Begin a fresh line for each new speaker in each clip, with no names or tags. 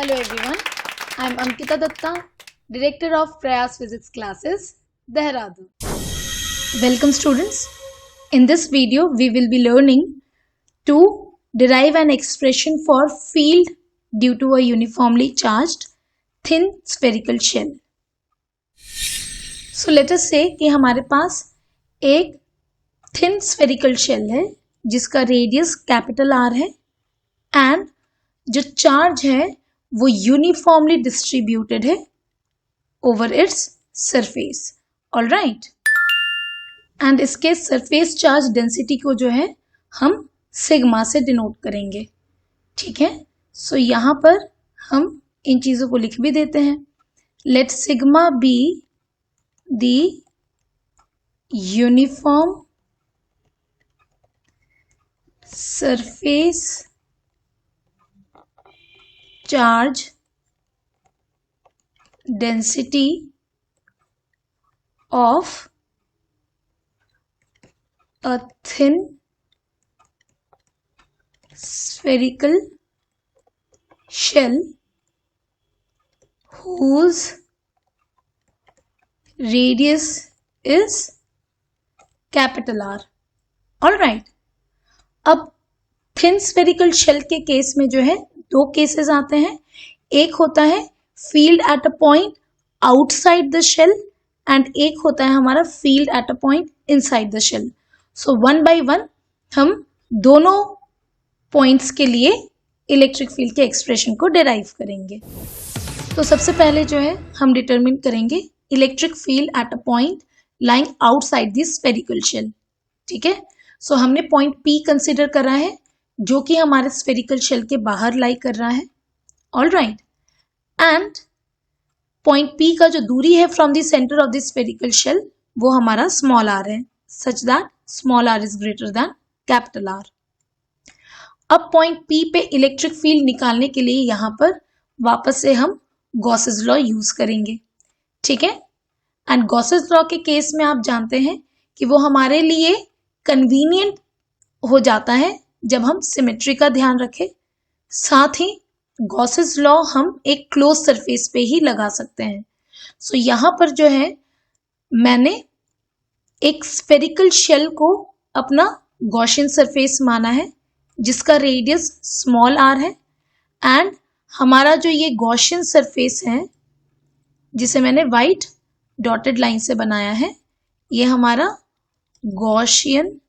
Hello everyone, I am Ankita Datta, Director of Prayas Physics Classes, Dehradun. Welcome students. In this video, we will be learning to derive an expression for field due to a uniformly charged thin spherical shell. So let us say कि हमारे पास एक thin spherical shell है जिसका radius capital R है and जो charge है वो uniformly distributed है over its surface. Alright, and इसके सरफेस चार्ज डेंसिटी को जो है हम सिग्मा से डिनोट करेंगे. ठीक है, सो यहां पर हम इन चीजों को लिख भी देते हैं. Let sigma be the uniform surface charge density of a thin spherical shell whose radius is capital R. All right, अब thin spherical shell के केस में जो है दो केसेस आते हैं. एक होता है field at a point outside the shell and एक होता है हमारा field at a point inside the shell. So one by one हम दोनों पॉइंट्स के लिए इलेक्ट्रिक फील्ड के एक्सप्रेशन को डिराइव करेंगे. तो सबसे पहले जो है हम डिटरमिन करेंगे electric field at a point lying outside the spherical shell. ठीक है, सो हमने पॉइंट P कंसिडर करा है जो कि हमारे स्फेरिकल शेल के बाहर लाई कर रहा है. All right, and point P का जो दूरी है from the centre of the spherical shell वो हमारा स्मॉल r है, such that small r is greater than capital R. अब पॉइंट P पे इलेक्ट्रिक फील्ड निकालने के लिए यहां पर वापस से हम गॉसेस लॉ यूज करेंगे. ठीक है, एंड गॉसेस लॉ के केस में आप जानते हैं कि वो हमारे लिए कन्वीनियंट हो जाता है जब हम सिमेट्री का ध्यान रखें. साथ ही गॉसेस लॉ हम एक क्लोज सरफेस पे ही लगा सकते हैं. सो यहां पर जो है मैंने एक स्फेरिकल शेल को अपना गॉसियन सरफेस माना है जिसका रेडियस स्मॉल r है एंड हमारा जो ये गॉसियन सरफेस है जिसे मैंने वाइट डॉटेड लाइन से बनाया है, ये हमारा गॉसियन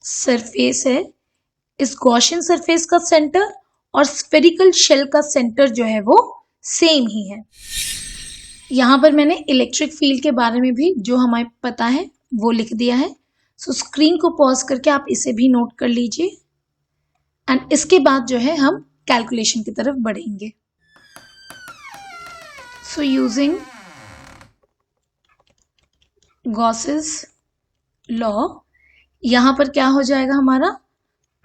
सरफेस है. इस गॉसियन सरफेस का सेंटर और स्फेरिकल शेल का सेंटर जो है वो सेम ही है. यहां पर मैंने इलेक्ट्रिक फील्ड के बारे में भी जो हमें पता है वो लिख दिया है. सो स्क्रीन को पॉज करके आप इसे भी नोट कर लीजिए एंड इसके बाद जो है हम कैलकुलेशन की तरफ बढ़ेंगे. सो यूजिंग गॉसेस लॉ यहां पर क्या हो जाएगा हमारा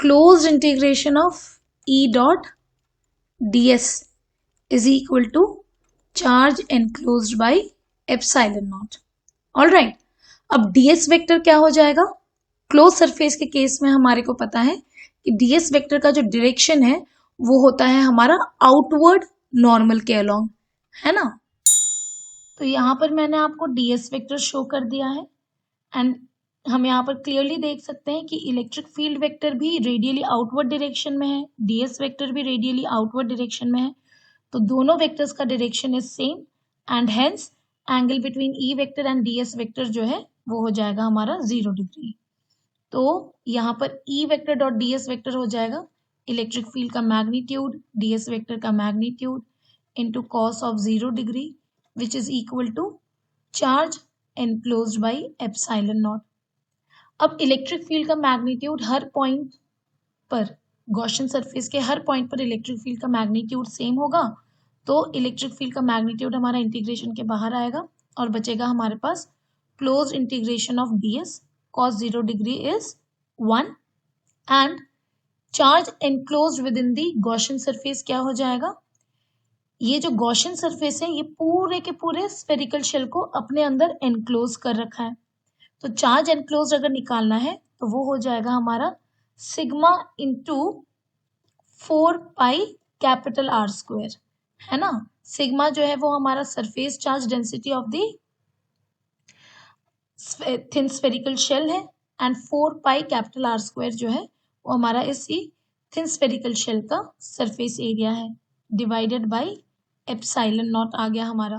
closed integration of E dot ds is equal to charge enclosed by epsilon naught. All right, अब ds वेक्टर क्या हो जाएगा. क्लोज सरफेस के केस में हमारे को पता है कि ds वेक्टर का जो डायरेक्शन है वो होता है हमारा आउटवर्ड नॉर्मल के अलोंग, है ना. तो यहां पर मैंने आपको ds वेक्टर शो कर दिया है एंड हम यहाँ पर क्लियरली देख सकते हैं कि इलेक्ट्रिक फील्ड वेक्टर भी रेडियली आउटवर्ड डायरेक्शन में है, ds वेक्टर भी रेडियली आउटवर्ड डायरेक्शन में है. तो दोनों वेक्टर्स का direction is same and hence angle between E vector and ds vector जो है वो हो जाएगा हमारा 0 डिग्री. तो यहाँ पर E vector dot ds vector हो जाएगा इलेक्ट्रिक फील्ड का मैग्नीट्यूड ds वेक्टर का magnitude into cos of 0 degree which is equal to charge enclosed by epsilon naught. अब इलेक्ट्रिक फील्ड का मैग्नीट्यूड हर पॉइंट पर गॉसियन सरफेस के हर पॉइंट पर इलेक्ट्रिक फील्ड का मैग्नीट्यूड सेम होगा. तो इलेक्ट्रिक फील्ड का मैग्नीट्यूड हमारा इंटीग्रेशन के बाहर आएगा और बचेगा हमारे पास close integration of ds cos 0 degree is 1 and charge enclosed within the Gaussian surface क्या हो जाएगा. ये जो गॉसियन सरफेस है ये पूरे के पूरे स्फेरिकल शेल को अपने अंदर एनक्लोज कर रखा है. तो चार्ज एनक्लोज अगर निकालना है तो वो हो जाएगा हमारा sigma into 4 pi capital R square, है ना। सिग्मा जो है वो हमारा surface charge density of the thin spherical shell है, and 4 pi capital R square जो है वो हमारा इसी थिन स्फेरिकल शेल का सरफेस एरिया है, डिवाइडेड बाय एप्सिलॉन नॉट आ गया हमारा।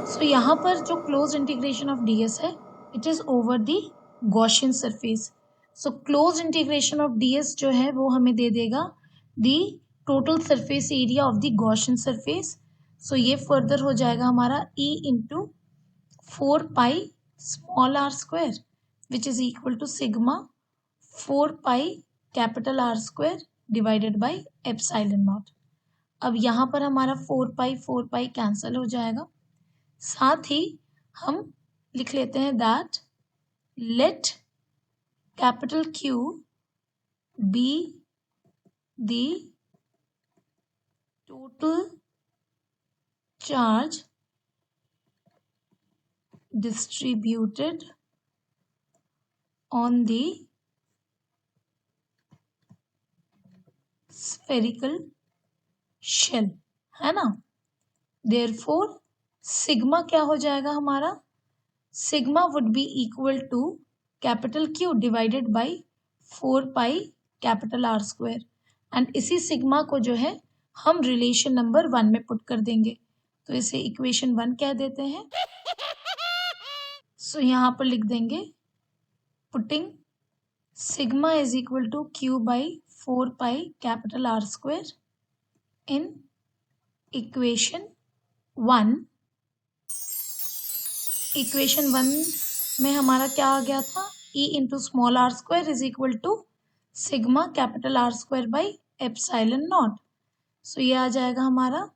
सो यहाँ पर जो क्लोज इंटीग्रेशन ऑफ ds है, it is over the Gaussian surface. So close integration of ds जो है वो हमें दे देगा the total surface area of the Gaussian surface. So ये फर्दर हो जाएगा हमारा e into 4 pi small R square which is equal to sigma 4 pi capital R square divided by epsilon naught. अब यहाँ पर हमारा 4 पाई कैंसिल हो जाएगा। साथ ही हम लिख लेते हैं that let capital Q be the total charge distributed on the spherical shell, है ना। therefore सिग्मा क्या हो जाएगा हमारा, sigma would be equal to capital Q divided by 4 pi capital R square, and इसी सिग्मा को जो है हम रिलेशन नंबर 1 में पुट कर देंगे, तो इसे इक्वेशन 1 कह देते हैं। सो यहाँ पर लिख देंगे putting sigma is equal to Q by 4 pi capital R square in equation 1। Equation 1 में हमारा क्या आ गया था, E into small R square is equal to sigma capital R square by epsilon naught. So ये आ जाएगा हमारा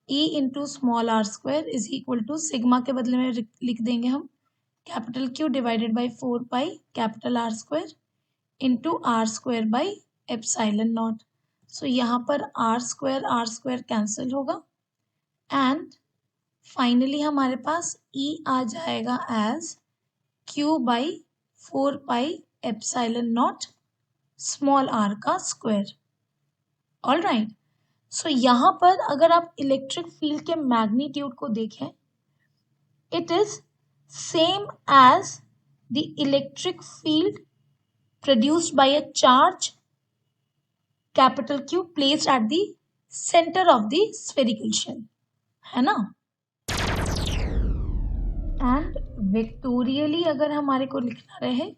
E into small R square is equal to sigma के बदले में लिख देंगे हम capital Q divided by 4 pi capital R square into R square by epsilon naught. So यहाँ पर आर स्क्वायर कैंसिल होगा, एंड फाइनली हमारे पास E आ जाएगा as Q by 4 pi epsilon naught small r का स्क्वायर। All right. सो यहाँ पर अगर आप इलेक्ट्रिक फील्ड के मैग्नीट्यूड को देखें, it is same as the electric field produced by a charge capital Q placed at the center of the spherical shell, है ना। एंड वेक्टोरियली अगर हमारे को लिखना रहे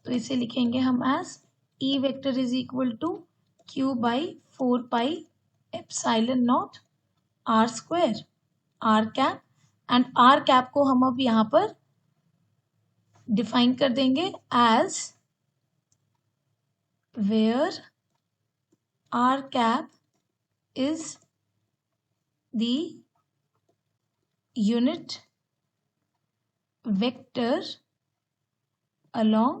तो इसे लिखेंगे हम as E vector is equal to Q by 4 pi epsilon naught R square R cap, and R cap को हम अब यहाँ पर डिफाइन कर देंगे as where r cap is the unit vector along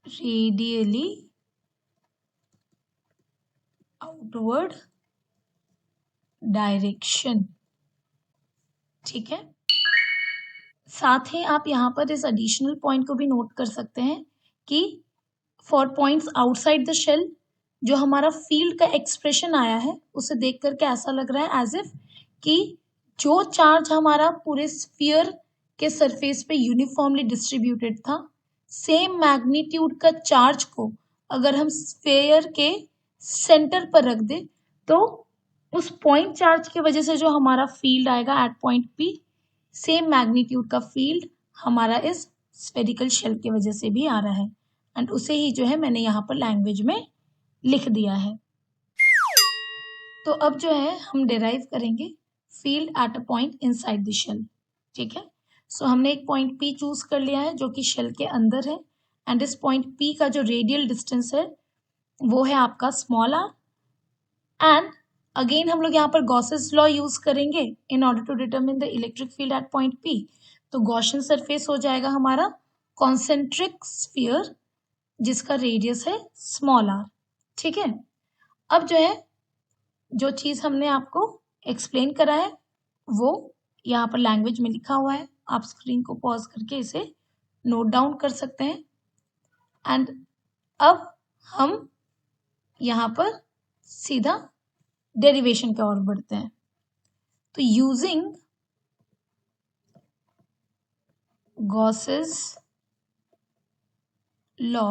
radially outward direction। ठीक है। साथ ही आप यहाँ पर इस एडिशनल पॉइंट को भी नोट कर सकते हैं कि for points outside the shell जो हमारा फील्ड का एक्सप्रेशन आया है उसे देख करके ऐसा लग रहा है एज इफ कि जो चार्ज हमारा पूरे स्फीयर के सरफेस पे यूनिफॉर्मली डिस्ट्रीब्यूटेड था, सेम मैग्नीट्यूड का चार्ज को अगर हम स्फीयर के सेंटर पर रख दे तो उस पॉइंट चार्ज की वजह से जो हमारा फील्ड आएगा at point P, same magnitude का फील्ड हमारा इस स्फेरिकल शेल की वजह से भी आ रहा है, एंड उसे ही जो है मैंने यहाँ पर लैंग्वेज में लिख दिया है। तो अब जो है हम डिराइव करेंगे field at a point inside the shell. ठीक है। सो हमने एक पॉइंट P चूज कर लिया है जो कि शेल के अंदर है, एंड इस पॉइंट P का जो रेडियल डिस्टेंस है वो है आपका स्मॉल r, एंड अगेन हम लोग यहाँ पर गॉसेस लॉ यूज करेंगे in order to determine the electric field at point P। तो गॉसियन सरफेस हो जाएगा हमारा कॉन्सेंट्रिक स्फीयर जिसका रेडियस है स्मॉल r। ठीक है। अब जो है जो चीज हमने आपको एक्सप्लेन करा है वो यहाँ पर लैंग्वेज में लिखा हुआ है, आप स्क्रीन को पॉज करके इसे नोट डाउन कर सकते हैं। एंड अब हम यहां पर सीधा डेरिवेशन की ओर बढ़ते हैं। तो using Gauss's law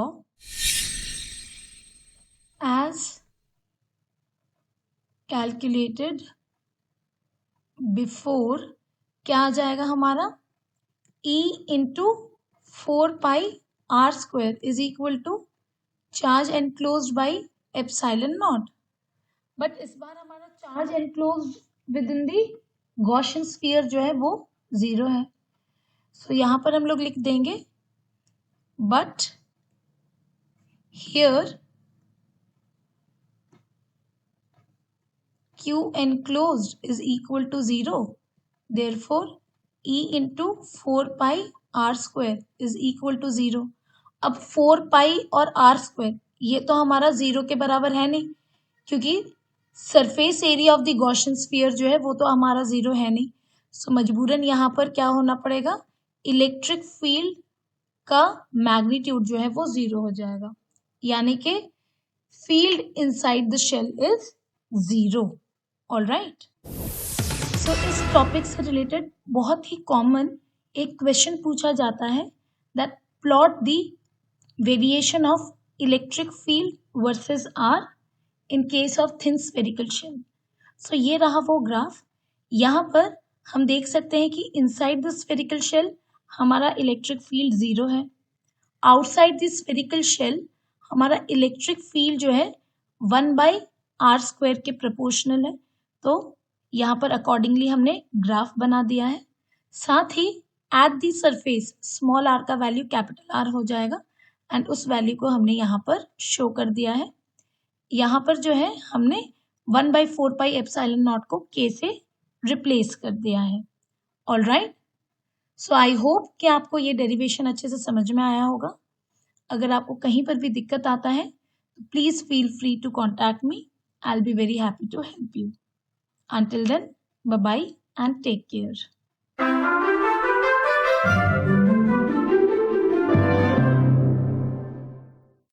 as calculated before, क्या आ जाएगा हमारा, E into 4πr² is equal to charge enclosed by epsilon naught. But इस बार हमारा charge enclosed within the Gaussian sphere जो है वो 0 है। सो यहां पर हम लोग लिख देंगे but here Q enclosed is equal to 0. Therefore, E into 4πr² is equal to 0. अब 4π और r² ये तो हमारा 0 के बराबर है नहीं, क्योंकि surface area of the Gaussian sphere जो है वो तो हमारा 0 है नहीं। सो मजबूरन यहाँ पर क्या होना पड़ेगा, इलेक्ट्रिक फील्ड का मैग्नीट्यूड जो है वो 0 हो जाएगा, यानी कि field inside the shell is 0। All right, so इस टॉपिक से रिलेटेड बहुत ही कॉमन एक क्वेश्चन पूछा जाता है that plot the variation of electric field versus R in case of thin spherical shell. So ये रहा वो ग्राफ। यहाँ पर हम देख सकते हैं कि इनसाइड द स्फेरिकल शेल हमारा इलेक्ट्रिक फील्ड 0 है, आउटसाइड द स्फेरिकल शेल हमारा इलेक्ट्रिक फील्ड जो है 1/r² के प्रोपोर्शनल है। तो यहाँ पर अकॉर्डिंगली हमने ग्राफ बना दिया है। साथ ही at the surface small r का वैल्यू कैपिटल R हो जाएगा एंड उस वैल्यू को हमने यहाँ पर शो कर दिया है। यहाँ पर जो है हमने 1/4π एप्सिलॉन नॉट को k से रिप्लेस कर दिया है। ऑलराइट, सो आई होप कि आपको ये डेरिवेशन अच्छे से समझ में आया होगा। अगर आपको कहीं पर भी दिक्कत आता है तो please feel free to contact me, I will be very happy to help you. Until then, bye-bye and take care.